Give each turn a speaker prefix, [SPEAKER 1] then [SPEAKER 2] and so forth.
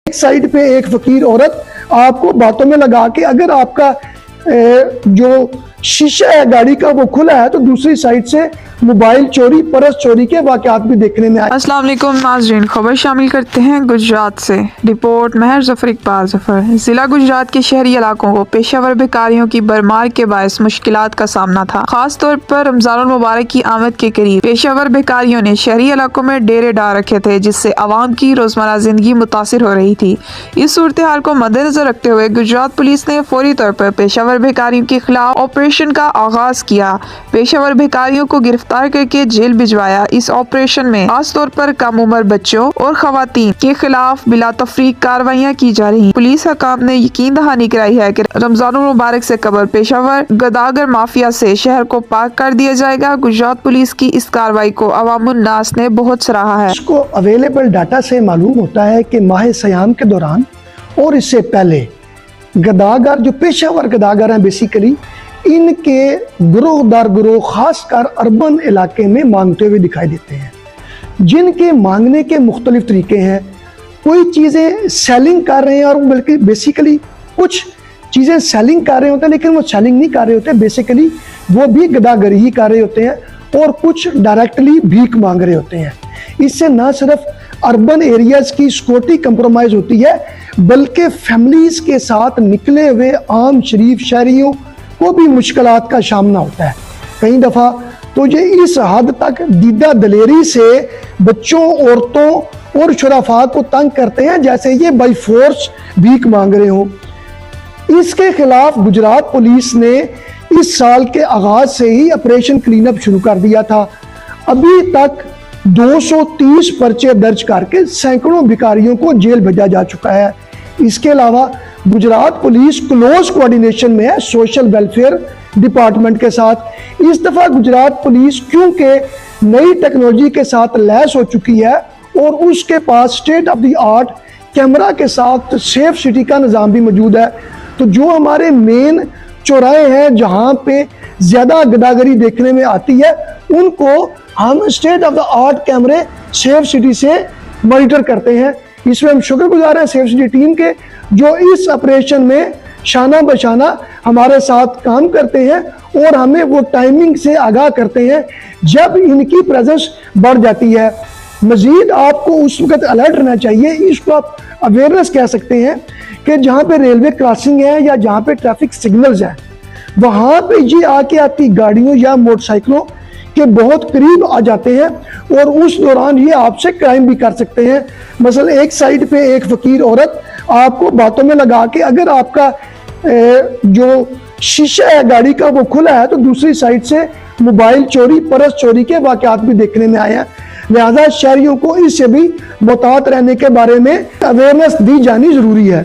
[SPEAKER 1] एक साइड पे एक फकीर औरत आपको बातों में लगा के अगर आपका जो शीशा है गाड़ी का वो खुला है तो दूसरी साइड से मोबाइल चोरी, पर्स चोरी के वाकयात भी देखने में आए।
[SPEAKER 2] अस्सलाम वालेकुम नाज़रीन, खबर शामिल करते हैं गुजरात से। रिपोर्ट महर जफर इकबाल जफर। जिला गुजरात के शहरी इलाकों को पेशावर बेकारियों की भरमार के बायस मुश्किलात का सामना था। खास तौर पर रमजानुल मुबारक की आमद के करीब पेशावर बेकारियों ने शहरी इलाकों में डेरे डाल रखे थे, जिससे आवाम की रोजमर्रा जिंदगी मुतासिर हो रही थी। इस सूरत हाल को मद्देनजर रखते हुए गुजरात पुलिस ने फौरी तौर पर पेशावर बेकारियों के खिलाफ ऑपरेशन का आगाज किया। पेशावर बेकारियों को गिरफ्तार करके जेल भिजवाया। इस ऑपरेशन में खास तौर पर कम उम्र बच्चों और खवातीन के खिलाफ बिला तफरीक कार्रवाइयाँ की जा रही। पुलिस हकाम ने यकीन दहानी कराई है कि रमजानुल मुबारक से कबल पेशावर गदागर माफिया से शहर को पाक कर दिया जाएगा। गुजरात पुलिस की इस कार्रवाई को अवामुन्नास ने बहुत सराहा है।
[SPEAKER 1] इसको अवेलेबल डाटा से मालूम होता है कि माह सयाम के दौरान और इससे पहले गदागर जो पेशावर गदागर हैं बेसिकली इनके ग्रोह दर ग्रोह खासकर अर्बन इलाके में मांगते हुए दिखाई देते हैं, जिनके मांगने के मुख्तलिफ तरीके हैं। कोई चीज़ें सेलिंग कर रहे हैं और बल्कि बेसिकली कुछ चीज़ें सेलिंग कर रहे होते हैं लेकिन वो सेलिंग नहीं कर रहे होते, बेसिकली वो भी गदागरी ही कर रहे होते हैं और कुछ डायरेक्टली भीख मांग रहे होते हैं। इससे न सिर्फ अर्बन एरियाज़ की सिक्योरिटी कंप्रोमाइज़ होती है बल्कि फैमिलीज़ के साथ निकले हुए आम शरीफ शहरियों को भी मुश्किलात का सामना होता है। कई दफ़ा तो ये इस हद तक दीदा दलेरी से बच्चों, औरतों और शुराफा को तंग करते हैं जैसे ये बाई फोर्स भीख मांग रहे हों। इसके खिलाफ गुजरात पुलिस ने इस साल के आगाज से ही ऑपरेशन क्लीन अप शुरू कर दिया था। अभी तक 230 पर्चे दर्ज करके सैकड़ों भिखारियों को जेल भेजा जा चुका है। इसके अलावा गुजरात पुलिस क्लोज कोऑर्डिनेशन में है सोशल वेलफेयर डिपार्टमेंट के साथ। इस दफ़ा गुजरात पुलिस क्योंकि नई टेक्नोलॉजी के साथ लैस हो चुकी है और उसके पास state of the art camera के साथ सेफ सिटी का निज़ाम भी मौजूद है, तो जो हमारे मेन चौराहे हैं जहाँ पे ज़्यादा गदागरी देखने में आती है उनको हम स्टेट ऑफ द आर्ट कैमरे सेफ सिटी से मॉनिटर करते हैं। इसमें हम शुक्रगुजार हैं सेफ सिटी टीम के जो इस ऑपरेशन में शाना बशाना हमारे साथ काम करते हैं और हमें वो टाइमिंग से आगाह करते हैं जब इनकी प्रेजेंस बढ़ जाती है। मजीद आपको उस वक्त अलर्ट रहना चाहिए, इसको आप अवेयरनेस कह सकते हैं कि जहाँ पे रेलवे क्रॉसिंग है या जहाँ पे ट्रैफिक सिग्नल्स हैं वहाँ पे ये आके आपकी गाड़ियों या मोटरसाइकिलों के बहुत करीब आ जाते हैं और उस दौरान ये आपसे क्राइम भी कर सकते हैं। मसलन एक साइड पे एक फकीर औरत आपको बातों में लगा के अगर आपका जो शीशा है गाड़ी का वो खुला है तो दूसरी साइड से मोबाइल चोरी, पर्स चोरी के वाकयात भी देखने में आए हैं। लिहाजा शहरियों को इससे भी मुहतात रहने के बारे में अवेयरनेस दी जानी जरूरी है।